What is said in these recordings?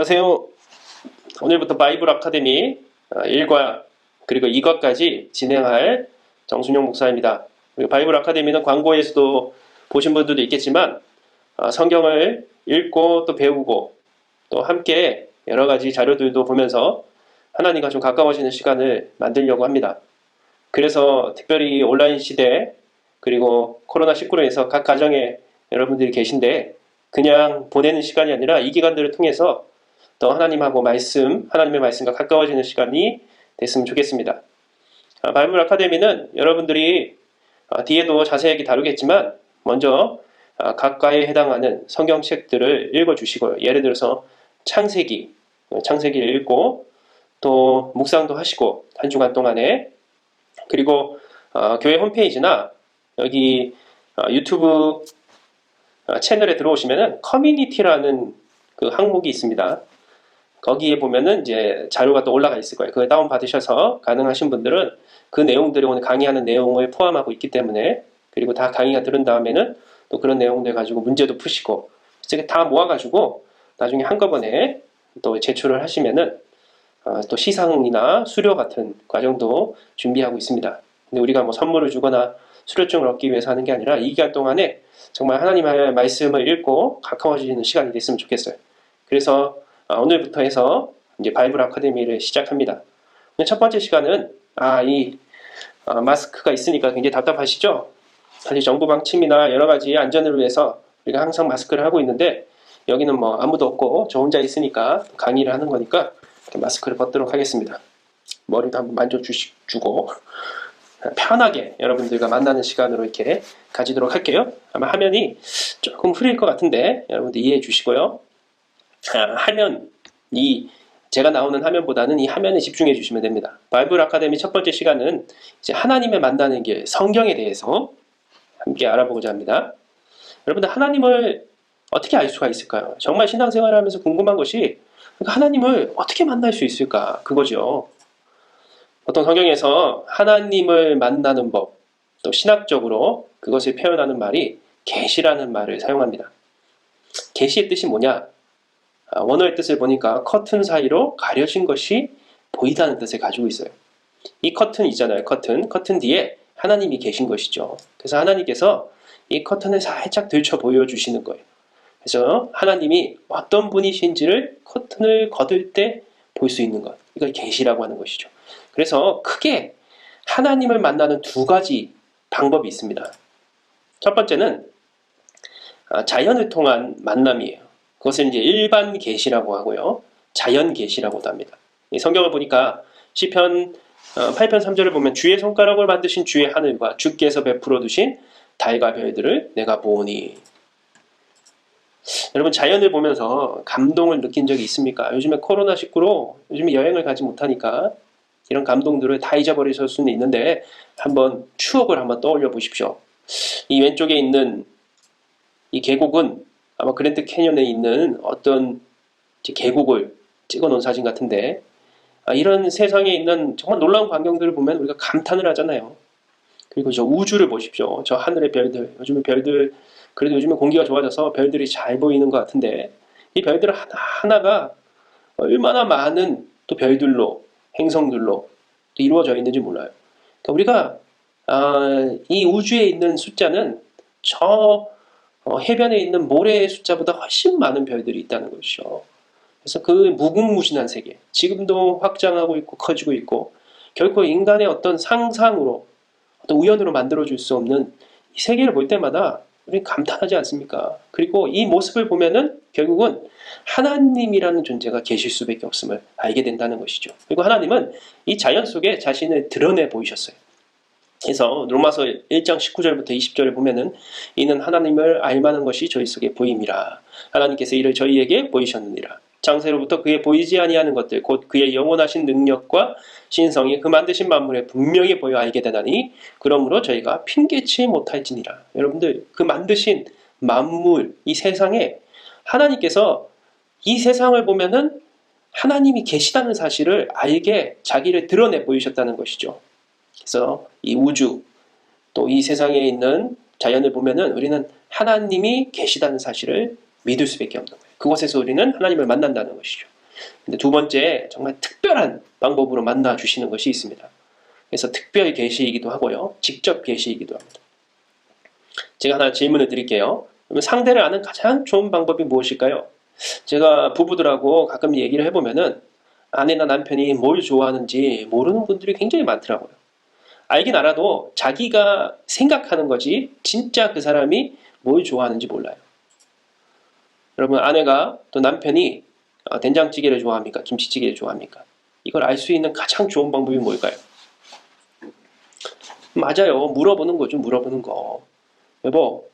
안녕하세요. 오늘부터 바이블 아카데미 1과 그리고 2과까지 진행할 정순용 목사입니다. 그리고 바이블 아카데미는 광고에서도 보신 분들도 있겠지만 성경을 읽고 또 배우고 또 함께 여러 가지 자료들도 보면서 하나님과 좀 가까워지는 시간을 만들려고 합니다. 그래서 특별히 온라인 시대 그리고 코로나19로 인해서 각 가정에 여러분들이 계신데 그냥 보내는 시간이 아니라 이 기간들을 통해서 또 하나님하고 하나님의 말씀과 가까워지는 시간이 됐으면 좋겠습니다. 바이블 아카데미는 여러분들이 뒤에도 자세하게 다루겠지만 먼저 각과에 해당하는 성경책들을 읽어주시고요. 예를 들어서 창세기를 읽고 또 묵상도 하시고 한 주간 동안에 그리고 교회 홈페이지나 여기 유튜브 채널에 들어오시면은 커뮤니티라는 그 항목이 있습니다. 거기에 보면은 이제 자료가 또 올라가 있을 거예요. 그걸 다운 받으셔서 가능하신 분들은 그 내용들이 오늘 강의하는 내용을 포함하고 있기 때문에 그리고 다 강의가 들은 다음에는 또 그런 내용들 가지고 문제도 푸시고 다 모아가지고 나중에 한꺼번에 또 제출을 하시면은 또 시상이나 수료 같은 과정도 준비하고 있습니다. 근데 우리가 뭐 선물을 주거나 수료증을 얻기 위해서 하는 게 아니라 이 기간 동안에 정말 하나님의 말씀을 읽고 가까워지는 시간이 됐으면 좋겠어요. 그래서 오늘부터 해서 이제 바이블 아카데미를 시작합니다. 첫 번째 시간은 이 마스크가 있으니까 굉장히 답답하시죠? 사실 정부 방침이나 여러 가지 안전을 위해서 우리가 항상 마스크를 하고 있는데 여기는 뭐 아무도 없고 저 혼자 있으니까 강의를 하는 거니까 마스크를 벗도록 하겠습니다. 머리도 한번 만져주고 편하게 여러분들과 만나는 시간으로 이렇게 가지도록 할게요. 아마 화면이 조금 흐릴 것 같은데 여러분들 이해해 주시고요. 제가 나오는 화면보다는 이 화면에 집중해 주시면 됩니다. 바이블 아카데미 첫 번째 시간은 이제 하나님을 만나는 길, 성경에 대해서 함께 알아보고자 합니다. 여러분들 하나님을 어떻게 알 수가 있을까요? 정말 신앙생활을 하면서 궁금한 것이 하나님을 어떻게 만날 수 있을까? 그거죠. 보통 성경에서 하나님을 만나는 법, 또 신학적으로 그것을 표현하는 말이 계시라는 말을 사용합니다. 계시의 뜻이 뭐냐? 원어의 뜻을 보니까 커튼 사이로 가려진 것이 보이다는 뜻을 가지고 있어요. 이 커튼 있잖아요. 커튼 뒤에 하나님이 계신 것이죠. 그래서 하나님께서 이 커튼을 살짝 들쳐 보여주시는 거예요. 그래서 하나님이 어떤 분이신지를 커튼을 걷을 때 볼 수 있는 것. 이걸 계시라고 하는 것이죠. 그래서 크게 하나님을 만나는 두 가지 방법이 있습니다. 첫 번째는 자연을 통한 만남이에요. 그것을 이제 일반 계시라고 하고요. 자연 계시라고도 합니다. 이 성경을 보니까 시편 8편 3절을 보면 주의 손가락을 만드신 주의 하늘과 주께서 베풀어 두신 달과 별들을 내가 보오니. 여러분 자연을 보면서 감동을 느낀 적이 있습니까? 요즘에 코로나19로 요즘에 여행을 가지 못하니까 이런 감동들을 다 잊어버리실 수는 있는데 한번 추억을 한번 떠올려 보십시오. 이 왼쪽에 있는 이 계곡은 아마 그랜드 캐년에 있는 어떤 계곡을 찍어 놓은 사진 같은데 이런 세상에 있는 정말 놀라운 광경들을 보면 우리가 감탄을 하잖아요. 그리고 저 우주를 보십시오. 저 하늘의 별들, 요즘에 별들 그래도 요즘에 공기가 좋아져서 별들이 잘 보이는 것 같은데 이 별들 하나하나가 얼마나 많은 또 별들로 행성들로 또 이루어져 있는지 몰라요. 그러니까 우리가 이 우주에 있는 숫자는 저 해변에 있는 모래의 숫자보다 훨씬 많은 별들이 있다는 것이죠. 그래서 그 무궁무진한 세계, 지금도 확장하고 있고 커지고 있고 결코 인간의 어떤 상상으로 어떤 우연으로 만들어줄 수 없는 이 세계를 볼 때마다 우리는 감탄하지 않습니까? 그리고 이 모습을 보면은 결국은 하나님이라는 존재가 계실 수밖에 없음을 알게 된다는 것이죠. 그리고 하나님은 이 자연 속에 자신을 드러내 보이셨어요. 그래서 로마서 1장 19절부터 20절을 보면은 이는 하나님을 알만한 것이 저희 속에 보임이라. 하나님께서 이를 저희에게 보이셨느니라. 창세로부터 그의 보이지 아니하는 것들 곧 그의 영원하신 능력과 신성이 그 만드신 만물에 분명히 보여 알게 되나니 그러므로 저희가 핑계치 못할지니라. 여러분들 그 만드신 만물 이 세상에 하나님께서 이 세상을 보면은 하나님이 계시다는 사실을 알게 자기를 드러내 보이셨다는 것이죠. 그래서 이 우주 또 이 세상에 있는 자연을 보면은 우리는 하나님이 계시다는 사실을 믿을 수밖에 없는 거예요. 그곳에서 우리는 하나님을 만난다는 것이죠. 근데 두 번째, 정말 특별한 방법으로 만나 주시는 것이 있습니다. 그래서 특별 계시이기도 하고요. 직접 계시이기도 합니다. 제가 하나 질문을 드릴게요. 그러면 상대를 아는 가장 좋은 방법이 무엇일까요? 제가 부부들하고 가끔 얘기를 해보면은 아내나 남편이 뭘 좋아하는지 모르는 분들이 굉장히 많더라고요. 알긴 알아도 자기가 생각하는 거지 진짜 그 사람이 뭘 좋아하는지 몰라요. 여러분, 아내가 또 남편이 된장찌개를 좋아합니까? 김치찌개를 좋아합니까? 이걸 알 수 있는 가장 좋은 방법이 뭘까요? 맞아요. 물어보는 거죠. 물어보는 거. 여보,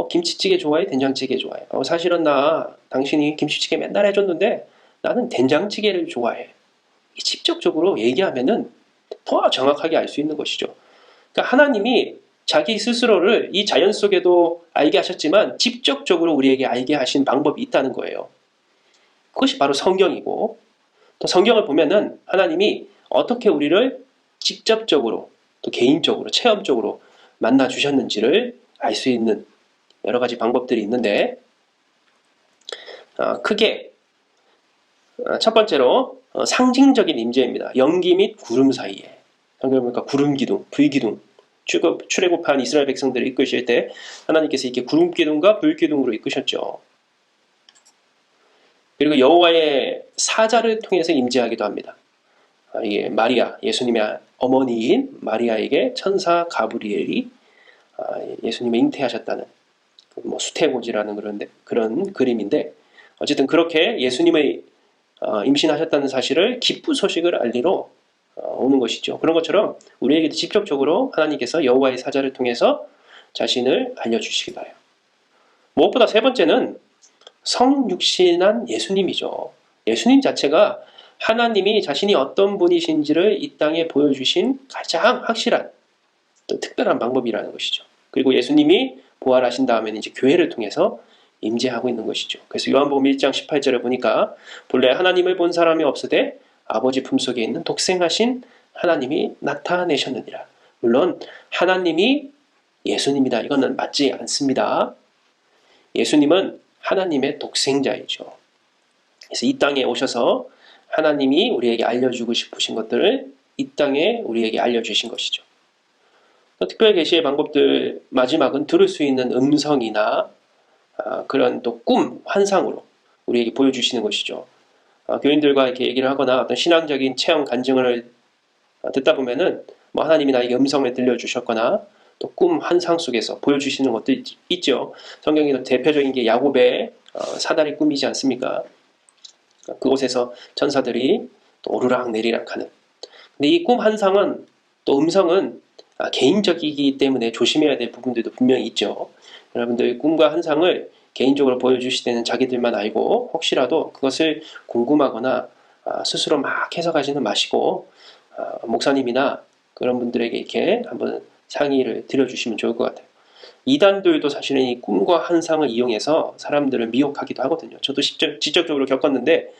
김치찌개 좋아해? 된장찌개 좋아해? 사실은 당신이 김치찌개 맨날 해줬는데 나는 된장찌개를 좋아해. 직접적으로 얘기하면은 더 정확하게 알 수 있는 것이죠. 그러니까 하나님이 자기 스스로를 이 자연 속에도 알게 하셨지만 직접적으로 우리에게 알게 하신 방법이 있다는 거예요. 그것이 바로 성경이고, 또 성경을 보면은 하나님이 어떻게 우리를 직접적으로 또 개인적으로 체험적으로 만나 주셨는지를 알 수 있는 여러 가지 방법들이 있는데, 크게 첫 번째로 상징적인 임재입니다. 연기 및 구름 사이에. 성경을 보니까 구름 기둥, 불 기둥, 출애굽한 이스라엘 백성들을 이끄실 때 하나님께서 이렇게 구름 기둥과 불 기둥으로 이끄셨죠. 그리고 여호와의 사자를 통해서 임재하기도 합니다. 이게 마리아, 예수님의 어머니인 마리아에게 천사 가브리엘이 예수님을 잉태하셨다는 수태고지라는 그런 그림인데, 어쨌든 그렇게 예수님의 임신하셨다는 사실을 기쁜 소식을 알리러 오는 것이죠. 그런 것처럼 우리에게도 직접적으로 하나님께서 여호와의 사자를 통해서 자신을 알려주시기도 해요. 무엇보다 세 번째는 성육신한 예수님이죠. 예수님 자체가 하나님이 자신이 어떤 분이신지를 이 땅에 보여주신 가장 확실한 또 특별한 방법이라는 것이죠. 그리고 예수님이 부활하신 다음에는 이제 교회를 통해서 임재하고 있는 것이죠. 그래서 요한복음 1장 18절에 보니까 본래 하나님을 본 사람이 없으되 아버지 품속에 있는 독생하신 하나님이 나타내셨느니라. 물론 하나님이 예수님이다, 이거는 맞지 않습니다. 예수님은 하나님의 독생자이죠. 그래서 이 땅에 오셔서 하나님이 우리에게 알려주고 싶으신 것들을 이 땅에 우리에게 알려주신 것이죠. 특별 계시의 방법들, 마지막은 들을 수 있는 음성이나 그런 또 꿈, 환상으로 우리에게 보여주시는 것이죠. 교인들과 이렇게 얘기를 하거나 어떤 신앙적인 체험 간증을 듣다 보면은 하나님이 나에게 음성을 들려주셨거나 또 꿈, 환상 속에서 보여주시는 것도 있죠. 성경에도 대표적인 게 야곱의 사다리 꿈이지 않습니까? 그곳에서 천사들이 또 오르락 내리락 하는. 근데 이 꿈, 환상은 또 음성은 개인적이기 때문에 조심해야 될 부분들도 분명히 있죠. 여러분들 꿈과 환상을 개인적으로 보여주실 때는 자기들만 알고, 혹시라도 그것을 궁금하거나 스스로 막 해석하지는 마시고 목사님이나 그런 분들에게 이렇게 한번 상의를 드려주시면 좋을 것 같아요. 이단들도 사실은 이 꿈과 환상을 이용해서 사람들을 미혹하기도 하거든요. 저도 직접적으로 겪었는데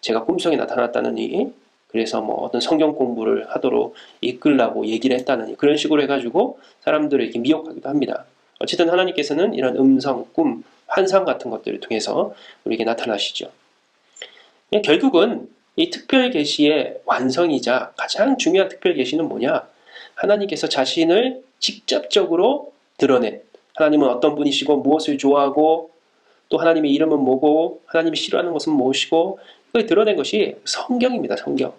제가 꿈속에 나타났다느니, 그래서 어떤 성경 공부를 하도록 이끌라고 얘기를 했다느니, 그런 식으로 해가지고 사람들을 이렇게 미혹하기도 합니다. 어쨌든 하나님께서는 이런 음성, 꿈, 환상 같은 것들을 통해서 우리에게 나타나시죠. 결국은 이 특별 계시의 완성이자 가장 중요한 특별 계시는 뭐냐? 하나님께서 자신을 직접적으로 드러낸, 하나님은 어떤 분이시고 무엇을 좋아하고 또 하나님의 이름은 뭐고 하나님이 싫어하는 것은 무엇이고, 이걸 드러낸 것이 성경입니다. 성경.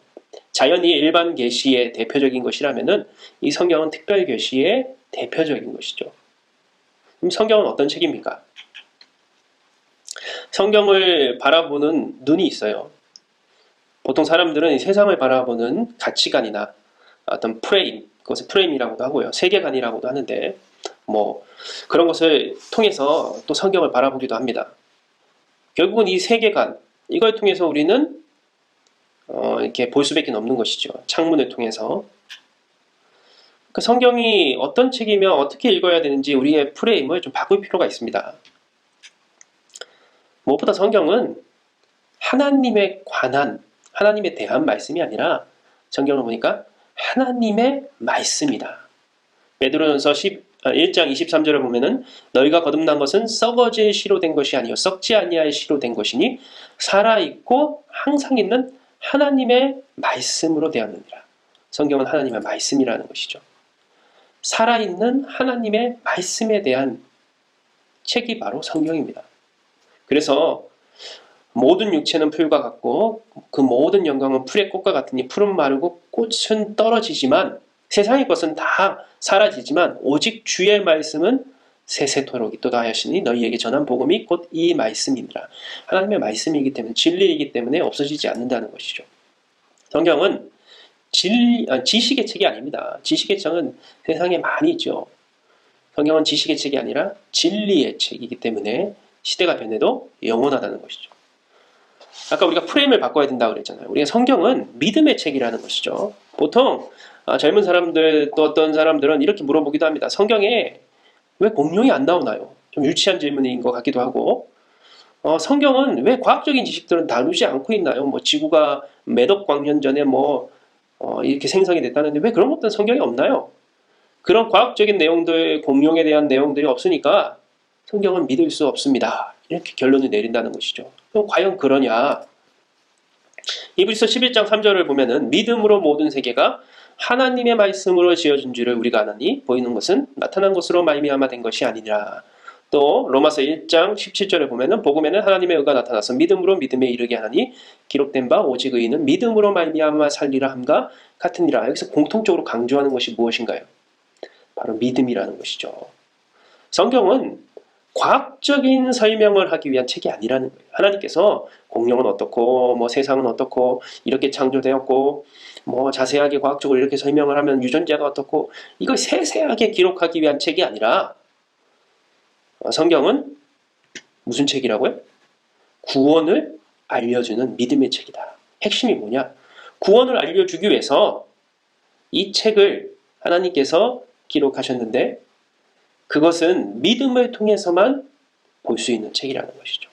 자연이 일반 계시의 대표적인 것이라면은 이 성경은 특별 계시의 대표적인 것이죠. 그럼 성경은 어떤 책입니까? 성경을 바라보는 눈이 있어요. 보통 사람들은 이 세상을 바라보는 가치관이나 어떤 프레임, 그것을 프레임이라고도 하고요, 세계관이라고도 하는데 그런 것을 통해서 또 성경을 바라보기도 합니다. 결국은 이 세계관, 이걸 통해서 우리는 이렇게 볼 수밖에 없는 것이죠. 창문을 통해서. 그 성경이 어떤 책이며 어떻게 읽어야 되는지 우리의 프레임을 좀 바꿀 필요가 있습니다. 무엇보다 성경은 하나님에 관한, 하나님에 대한 말씀이 아니라 성경을 보니까 하나님의 말씀이다. 베드로전서 1장 23절에 보면은 너희가 거듭난 것은 썩어질 씨로 된 것이 아니요 썩지 아니할 씨로 된 것이니 살아있고 항상 있는 하나님의 말씀으로 되었느니라. 성경은 하나님의 말씀이라는 것이죠. 살아있는 하나님의 말씀에 대한 책이 바로 성경입니다. 그래서 모든 육체는 풀과 같고 그 모든 영광은 풀의 꽃과 같으니 풀은 마르고 꽃은 떨어지지만 세상의 것은 다 사라지지만 오직 주의 말씀은 세세토록 있도다 하시니 너희에게 전한 복음이 곧 이 말씀이니라. 하나님의 말씀이기 때문에 진리이기 때문에 없어지지 않는다는 것이죠. 성경은 지식의 책이 아닙니다. 지식의 책은 세상에 많이 있죠. 성경은 지식의 책이 아니라 진리의 책이기 때문에 시대가 변해도 영원하다는 것이죠. 아까 우리가 프레임을 바꿔야 된다고 그랬잖아요. 우리가 성경은 믿음의 책이라는 것이죠. 보통 젊은 사람들 또 어떤 사람들은 이렇게 물어보기도 합니다. 성경에 왜 공룡이 안 나오나요? 좀 유치한 질문인 것 같기도 하고 성경은 왜 과학적인 지식들은 다루지 않고 있나요? 뭐 지구가 몇억 광년 전에 이렇게 생성이 됐다는데 왜 그런 것들은 성경에 없나요? 그런 과학적인 내용들, 공룡에 대한 내용들이 없으니까 성경은 믿을 수 없습니다. 이렇게 결론을 내린다는 것이죠. 그럼 과연 그러냐? 히브리서 11장 3절을 보면은 믿음으로 모든 세계가 하나님의 말씀으로 지어진 줄을 우리가 아나니 보이는 것은 나타난 것으로 말미암아 된 것이 아니라. 또 로마서 1장 17절에 보면은 복음에는 하나님의 의가 나타나서 믿음으로 믿음에 이르게 하나니 기록된 바 오직 의인은 믿음으로 말미암아 살리라 함과 같으니라. 여기서 공통적으로 강조하는 것이 무엇인가요? 바로 믿음이라는 것이죠. 성경은 과학적인 설명을 하기 위한 책이 아니라는 거예요. 하나님께서 공룡은 어떻고 세상은 어떻고 이렇게 창조되었고 자세하게 과학적으로 이렇게 설명을 하면 유전자가 어떻고 이걸 세세하게 기록하기 위한 책이 아니라 성경은 무슨 책이라고요? 구원을 알려주는 믿음의 책이다. 핵심이 뭐냐? 구원을 알려주기 위해서 이 책을 하나님께서 기록하셨는데 그것은 믿음을 통해서만 볼 수 있는 책이라는 것이죠.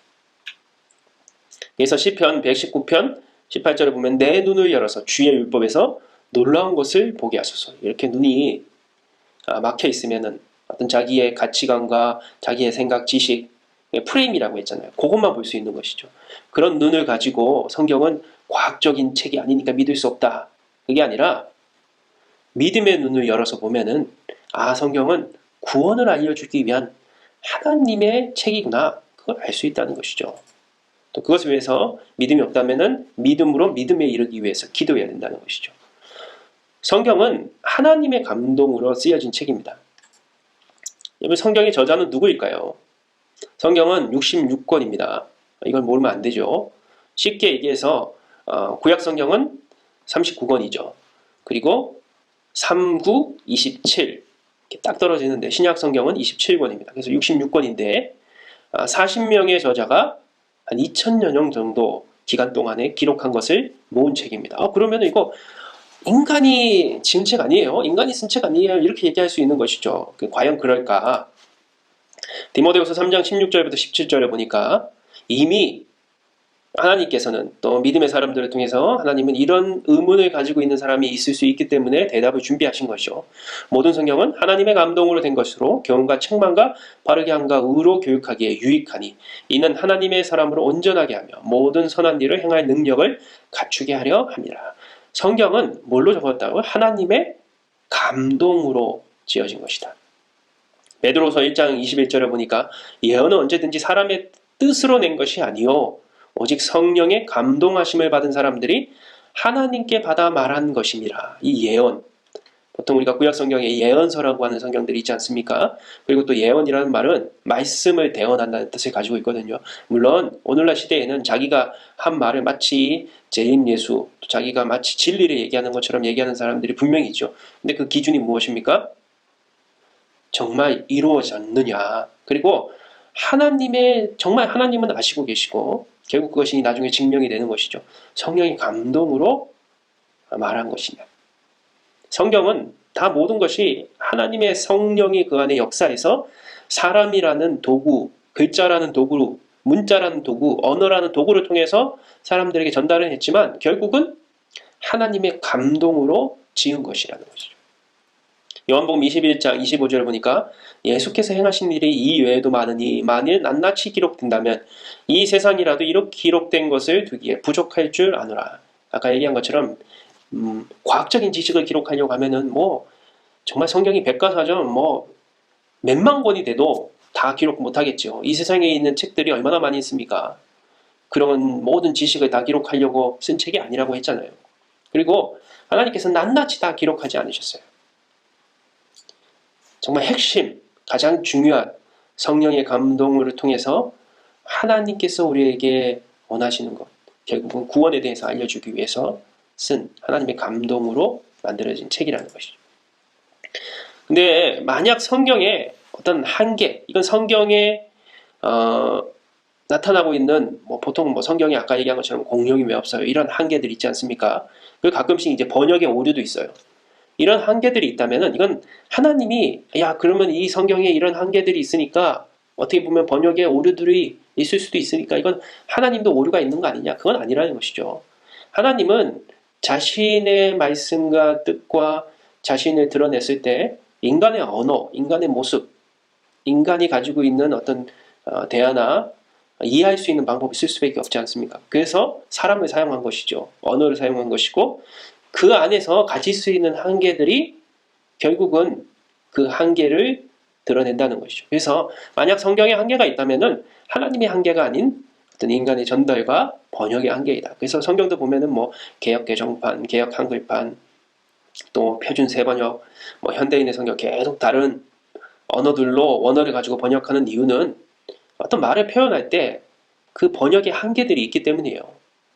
그래서 시편 119편 18절에 보면 내 눈을 열어서 주의 율법에서 놀라운 것을 보게 하소서. 이렇게 눈이 막혀 있으면은 어떤 자기의 가치관과 자기의 생각, 지식, 프레임이라고 했잖아요. 그것만 볼 수 있는 것이죠. 그런 눈을 가지고 성경은 과학적인 책이 아니니까 믿을 수 없다. 그게 아니라 믿음의 눈을 열어서 보면은 성경은 구원을 알려주기 위한 하나님의 책이구나. 그걸 알 수 있다는 것이죠. 또 그것을 위해서 믿음이 없다면은 믿음으로 믿음에 이르기 위해서 기도해야 된다는 것이죠. 성경은 하나님의 감동으로 쓰여진 책입니다. 여러분 성경의 저자는 누구일까요? 성경은 66권입니다. 이걸 모르면 안 되죠. 쉽게 얘기해서 구약 성경은 39권이죠. 그리고 3, 9, 27 이렇게 딱 떨어지는데 신약 성경은 27권입니다. 그래서 66권인데 40명의 저자가 한 2000년 정도 기간 동안에 기록한 것을 모은 책입니다. 그러면 이거 인간이 지은 책 아니에요? 인간이 쓴 책 아니에요? 이렇게 얘기할 수 있는 것이죠. 과연 그럴까? 디모데후서 3장 16절부터 17절에 보니까 이미 하나님께서는 또 믿음의 사람들을 통해서 하나님은 이런 의문을 가지고 있는 사람이 있을 수 있기 때문에 대답을 준비하신 것이죠. 모든 성경은 하나님의 감동으로 된 것으로 교훈과 책망과 바르게 함과 의로 교육하기에 유익하니 이는 하나님의 사람으로 온전하게 하며 모든 선한 일을 행할 능력을 갖추게 하려 함이라. 성경은 뭘로 적었다고? 하나님의 감동으로 지어진 것이다. 베드로서 1장 21절에 보니까 예언은 언제든지 사람의 뜻으로 낸 것이 아니요 오직 성령의 감동하심을 받은 사람들이 하나님께 받아 말한 것이니라. 이 예언, 보통 우리가 구약 성경에 예언서라고 하는 성경들이 있지 않습니까? 그리고 또 예언이라는 말은 말씀을 대언한다는 뜻을 가지고 있거든요. 물론 오늘날 시대에는 자기가 한 말을 마치 재림예수, 자기가 마치 진리를 얘기하는 것처럼 얘기하는 사람들이 분명히 있죠. 근데 그 기준이 무엇입니까? 정말 이루어졌느냐. 그리고 정말 하나님은 아시고 계시고 결국 그것이 나중에 증명이 되는 것이죠. 성령의 감동으로 말한 것이냐. 성경은 다 모든 것이 하나님의 성령이 그 안에 역사해서 사람이라는 도구, 글자라는 도구, 문자라는 도구, 언어라는 도구를 통해서 사람들에게 전달을 했지만 결국은 하나님의 감동으로 지은 것이라는 것이죠. 요한복음 21장 25절을 보니까 예수께서 행하신 일이 이 외에도 많으니 만일 낱낱이 기록된다면 이 세상이라도 이렇게 기록된 것을 두기에 부족할 줄 아노라. 아까 얘기한 것처럼 과학적인 지식을 기록하려고 하면은 뭐 정말 성경이 백과사전 뭐 몇만 권이 돼도 다 기록 못하겠죠. 이 세상에 있는 책들이 얼마나 많이 있습니까? 그런 모든 지식을 다 기록하려고 쓴 책이 아니라고 했잖아요. 그리고 하나님께서 낱낱이 다 기록하지 않으셨어요. 정말 핵심, 가장 중요한 성령의 감동을 통해서 하나님께서 우리에게 원하시는 것, 결국은 구원에 대해서 알려주기 위해서 쓴 하나님의 감동으로 만들어진 책이라는 것이죠. 근데 만약 성경에 어떤 한계, 이건 성경에 나타나고 있는 보통 성경에 아까 얘기한 것처럼 공룡이 왜 없어요? 이런 한계들이 있지 않습니까? 그리고 가끔씩 이제 번역의 오류도 있어요. 이런 한계들이 있다면은 이건 하나님이 그러면 이 성경에 이런 한계들이 있으니까 어떻게 보면 번역의 오류들이 있을 수도 있으니까 이건 하나님도 오류가 있는 거 아니냐? 그건 아니라는 것이죠. 하나님은 자신의 말씀과 뜻과 자신을 드러냈을 때 인간의 언어, 인간의 모습, 인간이 가지고 있는 어떤 대화나 이해할 수 있는 방법이 있을 수밖에 없지 않습니까? 그래서 사람을 사용한 것이죠. 언어를 사용한 것이고 그 안에서 가질 수 있는 한계들이 결국은 그 한계를 드러낸다는 것이죠. 그래서 만약 성경에 한계가 있다면은 하나님의 한계가 아닌 어떤 인간의 전달과 번역의 한계이다. 그래서 성경도 보면은 개역 개정판, 개역 한글판, 또 표준 세번역, 현대인의 성경 계속 다른 언어들로 원어를 가지고 번역하는 이유는 어떤 말을 표현할 때 그 번역의 한계들이 있기 때문이에요.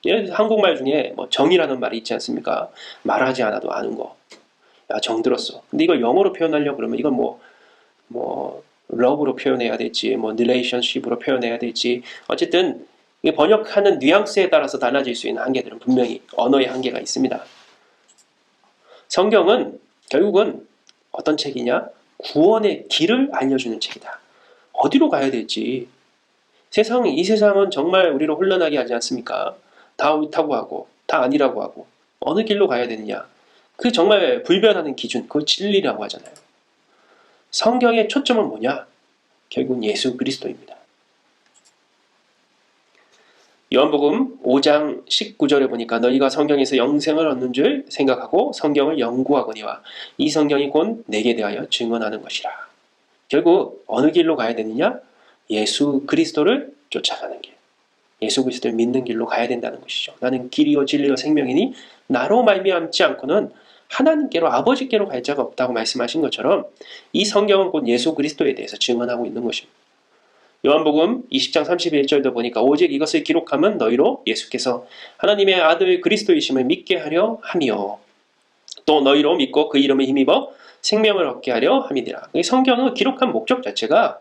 예를 들어서 한국말 중에 정이라는 말이 있지 않습니까? 말하지 않아도 아는 거. 야, 정 들었어. 근데 이걸 영어로 표현하려고 그러면 이건 러브로 표현해야 될지, relationship으로 표현해야 될지, 어쨌든 번역하는 뉘앙스에 따라서 달라질 수 있는 한계들은 분명히 언어의 한계가 있습니다. 성경은 결국은 어떤 책이냐? 구원의 길을 알려주는 책이다. 어디로 가야 될지. 이 세상은 정말 우리를 혼란하게 하지 않습니까? 다 옳다고 하고 다 아니라고 하고 어느 길로 가야 되느냐. 그 정말 불변하는 기준, 그걸 진리라고 하잖아요. 성경의 초점은 뭐냐? 결국은 예수 그리스도입니다. 요한복음 5장 19절에 보니까 너희가 성경에서 영생을 얻는 줄 생각하고 성경을 연구하거니와 이 성경이 곧 내게 대하여 증언하는 것이라. 결국 어느 길로 가야 되느냐? 예수 그리스도를 쫓아가는 길. 예수 그리스도를 믿는 길로 가야 된다는 것이죠. 나는 길이요 진리요 생명이니 나로 말미암지 않고는 하나님께로 아버지께로 갈 자가 없다고 말씀하신 것처럼 이 성경은 곧 예수 그리스도에 대해서 증언하고 있는 것입니다. 요한복음 20장 31절도 보니까 오직 이것을 기록하면 너희로 예수께서 하나님의 아들 그리스도이심을 믿게 하려 함이요 또 너희로 믿고 그 이름에 힘입어 생명을 얻게 하려 함이니라. 이 성경은 기록한 목적 자체가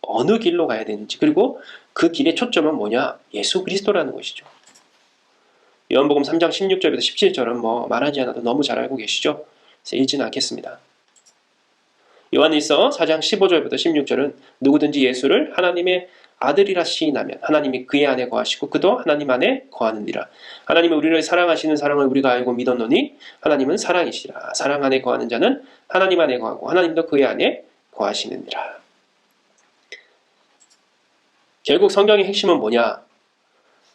어느 길로 가야 되는지, 그리고 그 길의 초점은 뭐냐? 예수 그리스도라는 것이죠. 요한복음 3장 16절부터 17절은 말하지 않아도 너무 잘 알고 계시죠? 그래서 읽지는 않겠습니다. 요한일서 4장 15절부터 16절은 누구든지 예수를 하나님의 아들이라 시인하면 하나님이 그의 안에 거하시고 그도 하나님 안에 거하느니라. 하나님은 우리를 사랑하시는 사랑을 우리가 알고 믿었노니 하나님은 사랑이시라. 사랑 안에 거하는 자는 하나님 안에 거하고 하나님도 그의 안에 거하시느니라. 결국 성경의 핵심은 뭐냐?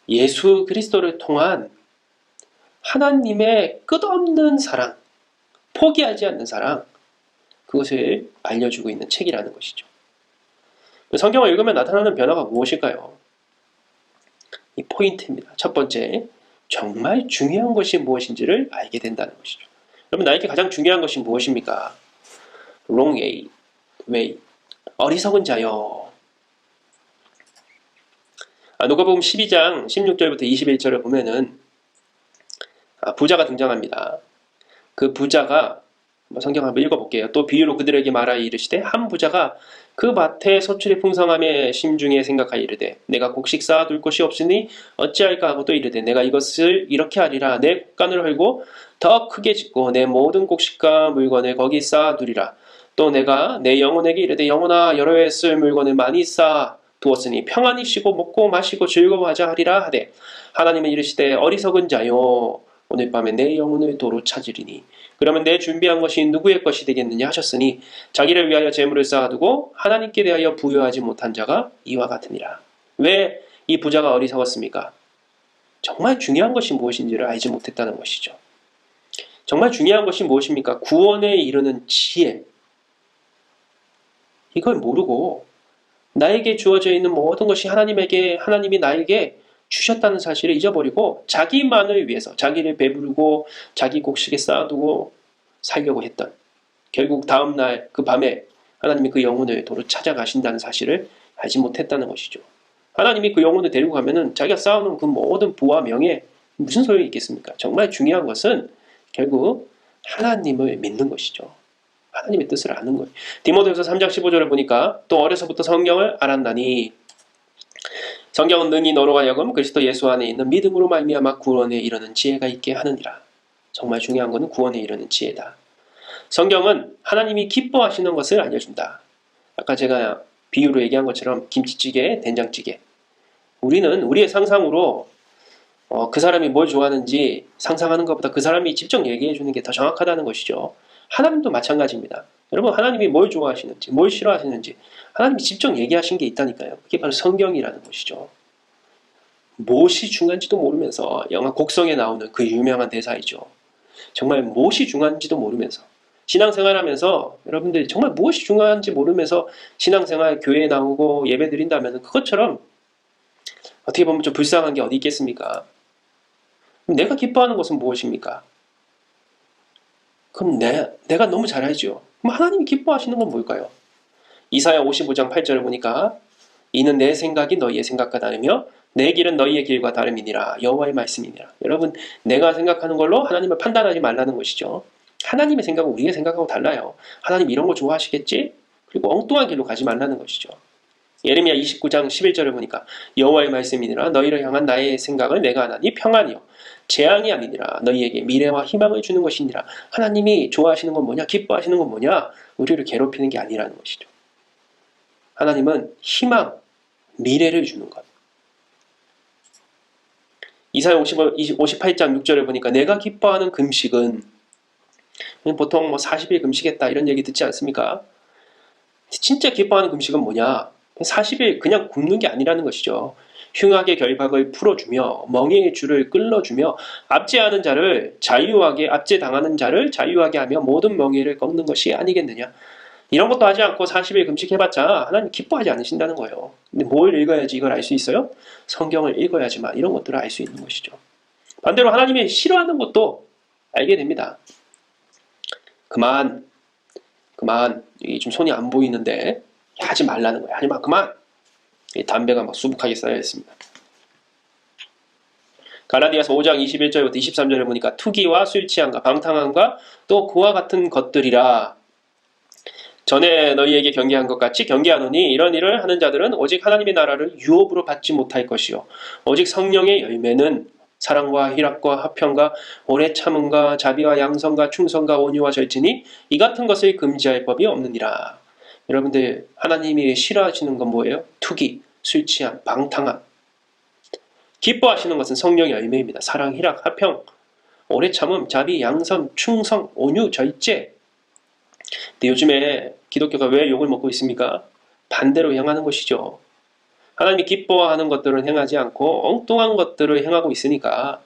예수 그리스도를 통한 하나님의 끝없는 사랑, 포기하지 않는 사랑, 그것을 알려주고 있는 책이라는 것이죠. 성경을 읽으면 나타나는 변화가 무엇일까요? 이 포인트입니다. 첫 번째, 정말 중요한 것이 무엇인지를 알게 된다는 것이죠. 여러분, 나에게 가장 중요한 것이 무엇입니까? wrong way, 어리석은 자여. 누가복음 12장 16절부터 21절을 보면은 부자가 등장합니다. 그 부자가 성경 한번 읽어볼게요. 또 비유로 그들에게 말하여 이르시되 한 부자가 그 밭에 소출이 풍성함에 심중에 생각하여 이르되 내가 곡식 쌓아둘 곳이 없으니 어찌할까 하고 또 이르되 내가 이것을 이렇게 하리라. 내 곡간을 헐고 더 크게 짓고 내 모든 곡식과 물건을 거기 쌓아두리라. 또 내가 내 영혼에게 이르되 영혼아 여러 해 쓸 물건을 많이 쌓아 두었으니 평안히 쉬고 먹고 마시고 즐거워하자 하리라 하되 하나님은 이르시되 어리석은 자요. 오늘 밤에 내 영혼을 도로 찾으리니 그러면 내 준비한 것이 누구의 것이 되겠느냐 하셨으니 자기를 위하여 재물을 쌓아두고 하나님께 대하여 부여하지 못한 자가 이와 같으니라. 왜 이 부자가 어리석었습니까? 정말 중요한 것이 무엇인지를 알지 못했다는 것이죠. 정말 중요한 것이 무엇입니까? 구원에 이르는 지혜. 이걸 모르고 나에게 주어져 있는 모든 것이 하나님이 나에게 주셨다는 사실을 잊어버리고 자기만을 위해서 자기를 배부르고 자기 곡식에 쌓아두고 살려고 했던, 결국 다음날 그 밤에 하나님이 그 영혼을 도로 찾아가신다는 사실을 알지 못했다는 것이죠. 하나님이 그 영혼을 데리고 가면은 자기가 쌓아놓은 그 모든 부와 명예 무슨 소용이 있겠습니까? 정말 중요한 것은 결국 하나님을 믿는 것이죠. 하나님의 뜻을 아는 거예요. 디모데후서 3장 15절을 보니까 또 어려서부터 성경을 알았나니 성경은 능히 너로 하여금 그리스도 예수 안에 있는 믿음으로 말미암아 구원에 이르는 지혜가 있게 하느니라. 정말 중요한 것은 구원에 이르는 지혜다. 성경은 하나님이 기뻐하시는 것을 알려준다. 아까 제가 비유로 얘기한 것처럼 김치찌개, 된장찌개. 우리는 우리의 상상으로 그 사람이 뭘 좋아하는지 상상하는 것보다 그 사람이 직접 얘기해 주는 게 더 정확하다는 것이죠. 하나님도 마찬가지입니다. 여러분, 하나님이 뭘 좋아하시는지, 뭘 싫어하시는지 하나님이 직접 얘기하신 게 있다니까요. 그게 바로 성경이라는 것이죠. 무엇이 중요한지도 모르면서 영화 곡성에 나오는 그 유명한 대사이죠. 정말 무엇이 중요한지도 모르면서 신앙생활하면서 여러분들이 정말 무엇이 중요한지 모르면서 신앙생활 교회에 나오고 예배 드린다면 그것처럼 어떻게 보면 좀 불쌍한 게 어디 있겠습니까? 내가 기뻐하는 것은 무엇입니까? 그럼 내가 너무 잘 알죠. 그럼 하나님이 기뻐하시는 건 뭘까요? 이사야 55장 8절을 보니까 이는 내 생각이 너희의 생각과 다르며 내 길은 너희의 길과 다름이니라. 여호와의 말씀이니라. 여러분, 내가 생각하는 걸로 하나님을 판단하지 말라는 것이죠. 하나님의 생각은 우리의 생각하고 달라요. 하나님 이런 거 좋아하시겠지? 그리고 엉뚱한 길로 가지 말라는 것이죠. 예레미야 29장 11절을 보니까 여호와의 말씀이니라. 너희를 향한 나의 생각을 내가 하나니 평안이요 재앙이 아니니라. 너희에게 미래와 희망을 주는 것이니라. 하나님이 좋아하시는 건 뭐냐? 기뻐하시는 건 뭐냐? 우리를 괴롭히는 게 아니라는 것이죠. 하나님은 희망, 미래를 주는 것. 이사야 58장 6절을 보니까 내가 기뻐하는 금식은 보통 40일 금식했다 이런 얘기 듣지 않습니까? 진짜 기뻐하는 금식은 뭐냐? 40일 그냥 굶는 게 아니라는 것이죠. 흉악의 결박을 풀어주며 멍에의 줄을 끌어주며 압제당하는 자를 자유하게 하며 모든 멍에를 꺾는 것이 아니겠느냐. 이런 것도 하지 않고 40일 금식해봤자 하나님 기뻐하지 않으신다는 거예요. 근데 뭘 읽어야지 이걸 알 수 있어요? 성경을 읽어야지만 이런 것들을 알 수 있는 것이죠. 반대로 하나님이 싫어하는 것도 알게 됩니다. 그만 이게 좀 손이 안 보이는데 하지 말라는 거예요. 하지마 그만. 담배가 막 수북하게 쌓여 있습니다. 갈라디아서 5장 21절부터 23절을 보니까 투기와 술 취함과 방탕함과 또 그와 같은 것들이라. 전에 너희에게 경계한 것 같이 경계하노니 이런 일을 하는 자들은 오직 하나님의 나라를 유업으로 받지 못할 것이요 오직 성령의 열매는 사랑과 희락과 화평과 오래 참음과 자비와 양성과 충성과 온유와 절제니 이 같은 것을 금지할 법이 없느니라. 여러분들, 하나님이 싫어하시는 건 뭐예요? 투기, 술 취함, 방탕함. 기뻐하시는 것은 성령의 열매입니다. 사랑, 희락, 화평, 오래 참음, 자비, 양선, 충성, 온유, 절제. 근데 요즘에 기독교가 왜 욕을 먹고 있습니까? 반대로 행하는 것이죠. 하나님이 기뻐하는 것들을 행하지 않고 엉뚱한 것들을 행하고 있으니까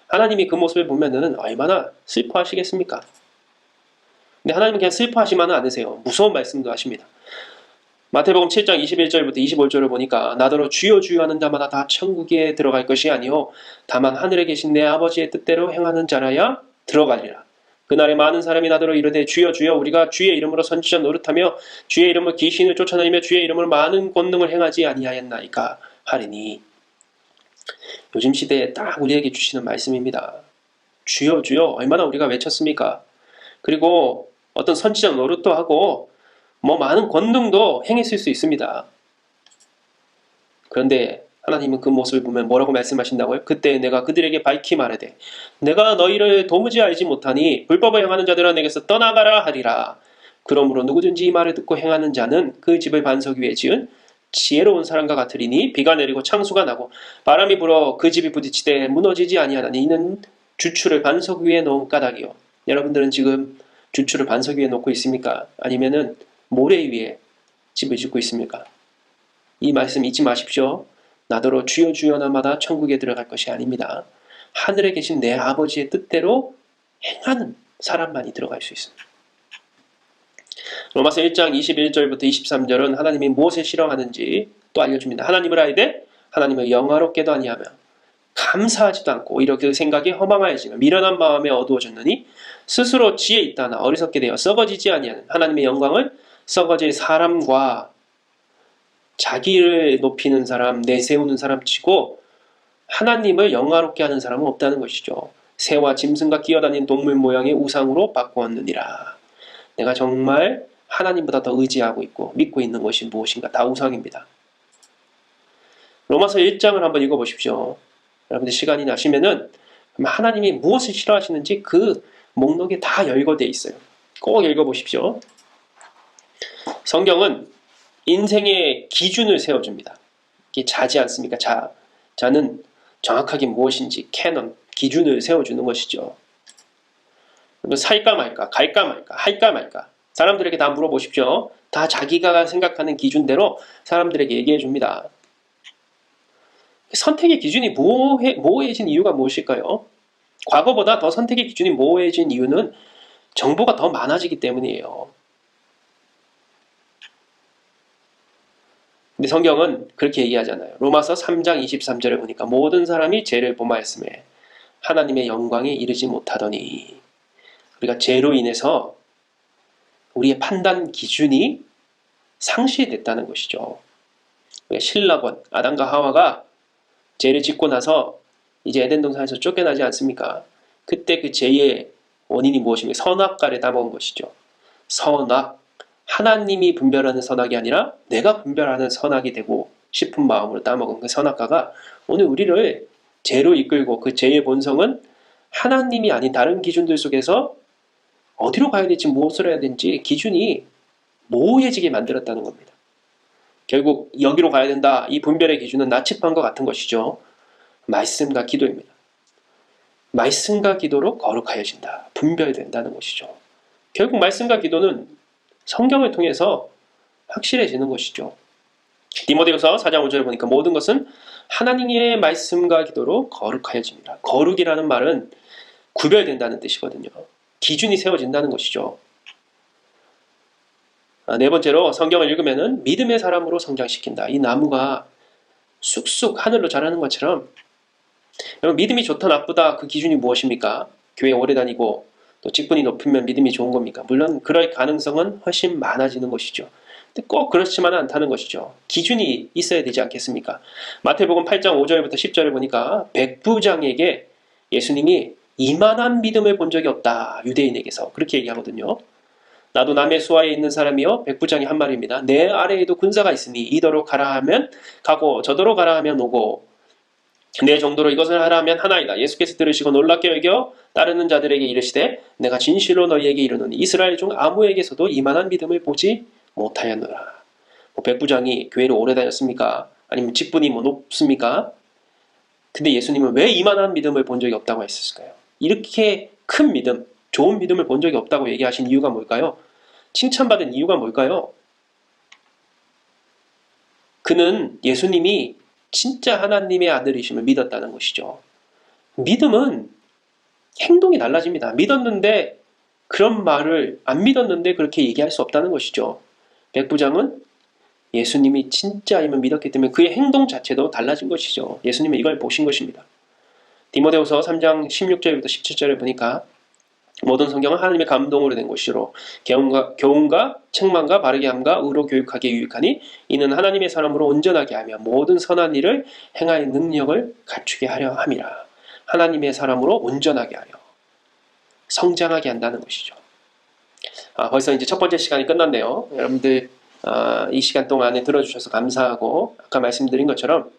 하나님이 그 모습을 보면은 얼마나 슬퍼하시겠습니까? 근데 하나님은 그냥 슬퍼하시만은 않으세요. 무서운 말씀도 하십니다. 마태복음 7장 21절부터 25절을 보니까 나더러 주여 주여 하는 자마다 다 천국에 들어갈 것이 아니요 다만 하늘에 계신 내 아버지의 뜻대로 행하는 자라야 들어가리라. 그날에 많은 사람이 나더러 이르되 주여 주여 우리가 주의 이름으로 선지자 노릇하며 주의 이름으로 귀신을 쫓아내며 주의 이름으로 많은 권능을 행하지 아니하였나이까 하리니. 요즘 시대에 딱 우리에게 주시는 말씀입니다. 주여 주여 얼마나 우리가 외쳤습니까? 그리고 어떤 선지자 노릇도 하고 많은 권능도 행했을 수 있습니다. 그런데 하나님은 그 모습을 보면 뭐라고 말씀하신다고요? 그때 내가 그들에게 밝히 말하되 내가 너희를 도무지 알지 못하니 불법을 행하는 자들아 내게서 떠나가라 하리라. 그러므로 누구든지 이 말을 듣고 행하는 자는 그 집을 반석 위에 지은 지혜로운 사람과 같으리니 비가 내리고 창수가 나고 바람이 불어 그 집이 부딪히되 무너지지 아니하나니 이는 주추를 반석 위에 놓은 까닭이요. 여러분들은 지금 주추를 반석 위에 놓고 있습니까? 아니면은 모래 위에 집을 짓고 있습니까? 이 말씀 잊지 마십시오. 나더러 주여 주여 나마다 천국에 들어갈 것이 아닙니다. 하늘에 계신 내 아버지의 뜻대로 행하는 사람만이 들어갈 수 있습니다. 로마서 1장 21절부터 23절은 하나님이 무엇을 싫어하는지 또 알려줍니다. 하나님을 알되 하나님을 영화롭게도 아니하며 감사하지도 않고 오히려 그 생각이 허망하여지며 미련한 마음에 어두워졌느니 스스로 지혜 있다나 어리석게 되어 썩어지지 아니하는 하나님의 영광을 썩어질 사람과 자기를 높이는 사람, 내세우는 사람 치고 하나님을 영화롭게 하는 사람은 없다는 것이죠. 새와 짐승과 기어다니는 동물 모양의 우상으로 바꾸었느니라. 내가 정말 하나님보다 더 의지하고 있고 믿고 있는 것이 무엇인가? 다 우상입니다. 로마서 1장을 한번 읽어보십시오. 여러분들 시간이 나시면은 하나님이 무엇을 싫어하시는지 그 목록에 다 열거되어 있어요. 꼭 읽어보십시오. 성경은 인생의 기준을 세워줍니다. 이게 자지 않습니까? 자는 정확하게 무엇인지 캐논, 기준을 세워주는 것이죠. 살까 말까, 갈까 말까, 할까 말까. 사람들에게 다 물어보십시오. 다 자기가 생각하는 기준대로 사람들에게 얘기해 줍니다. 선택의 기준이 모호해진 이유가 무엇일까요? 과거보다 더 선택의 기준이 모호해진 이유는 정보가 더 많아지기 때문이에요. 근데 성경은 그렇게 얘기하잖아요. 로마서 3장 23절을 보니까 모든 사람이 죄를 범하였음에 하나님의 영광에 이르지 못하더니, 우리가 죄로 인해서 우리의 판단 기준이 상실됐다는 것이죠. 신라권 아담과 하와가 죄를 짓고 나서 이제 에덴 동산에서 쫓겨나지 않습니까? 그때 그 죄의 원인이 무엇입니까? 선악과를 따먹은 것이죠. 선악, 하나님이 분별하는 선악이 아니라 내가 분별하는 선악이 되고 싶은 마음으로 따먹은 그 선악과가 오늘 우리를 죄로 이끌고, 그 죄의 본성은 하나님이 아닌 다른 기준들 속에서 어디로 가야 될지 무엇을 해야 될지 기준이 모호해지게 만들었다는 겁니다. 결국 여기로 가야 된다, 이 분별의 기준은 나치판과 같은 것이죠. 말씀과 기도입니다. 말씀과 기도로 거룩하여진다, 분별된다는 것이죠. 결국 말씀과 기도는 성경을 통해서 확실해지는 것이죠. 디모데후서 4장 5절에 보니까 모든 것은 하나님의 말씀과 기도로 거룩하여집니다. 거룩이라는 말은 구별된다는 뜻이거든요. 기준이 세워진다는 것이죠. 네 번째로 성경을 읽으면은 믿음의 사람으로 성장시킨다. 이 나무가 쑥쑥 하늘로 자라는 것처럼, 여러분 믿음이 좋다 나쁘다 그 기준이 무엇입니까? 교회 오래 다니고 또 직분이 높으면 믿음이 좋은 겁니까? 물론 그럴 가능성은 훨씬 많아지는 것이죠. 근데 꼭 그렇지만은 않다는 것이죠. 기준이 있어야 되지 않겠습니까? 마태복음 8장 5절부터 10절을 보니까 백부장에게 예수님이 이만한 믿음을 본 적이 없다, 유대인에게서 그렇게 얘기하거든요. 나도 남의 수하에 있는 사람이요, 백부장이 한 말입니다. 내 아래에도 군사가 있으니 이더로 가라 하면 가고 저더로 가라 하면 오고 내 정도로 이것을 하라 하면 하나이다. 예수께서 들으시고 놀랍게 여겨 따르는 자들에게 이르시되 내가 진실로 너희에게 이르노니 이스라엘 중 아무에게서도 이만한 믿음을 보지 못하였노라. 백부장이 교회를 오래 다녔습니까? 아니면 직분이 높습니까? 근데 예수님은 왜 이만한 믿음을 본 적이 없다고 했을까요? 이렇게 큰 믿음, 좋은 믿음을 본 적이 없다고 얘기하신 이유가 뭘까요? 칭찬받은 이유가 뭘까요? 그는 예수님이 진짜 하나님의 아들이심을 믿었다는 것이죠. 믿음은 행동이 달라집니다. 믿었는데 그런 말을 안 믿었는데 그렇게 얘기할 수 없다는 것이죠. 백부장은 예수님이 진짜임을 믿었기 때문에 그의 행동 자체도 달라진 것이죠. 예수님은 이걸 보신 것입니다. 디모데후서 3장 16절부터 17절을 보니까 모든 성경은 하나님의 감동으로 된 것이로 교훈과 책망과 바르게 함과 의로 교육하기에 유익하니 이는 하나님의 사람으로 온전하게 하며 모든 선한 일을 행할 능력을 갖추게 하려 함이라. 하나님의 사람으로 온전하게 하려, 성장하게 한다는 것이죠. 벌써 이제 첫 번째 시간이 끝났네요. 여러분들 이 시간 동안에 들어주셔서 감사하고, 아까 말씀드린 것처럼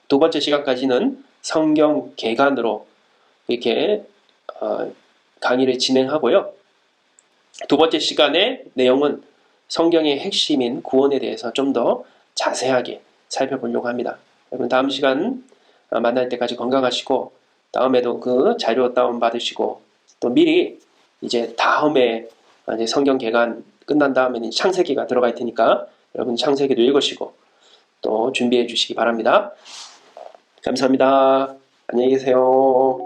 두 번째 시간까지는 성경 개관으로 이렇게 강의를 진행하고요. 두 번째 시간의 내용은 성경의 핵심인 구원에 대해서 좀 더 자세하게 살펴보려고 합니다. 여러분 다음 시간 만날 때까지 건강하시고 다음에도 그 자료 다운 받으시고 또 미리 이제 다음에 이제 성경 개관 끝난 다음에는 창세기가 들어가 있을 테니까 여러분 창세기도 읽으시고 또 준비해 주시기 바랍니다. 감사합니다. 안녕히 계세요.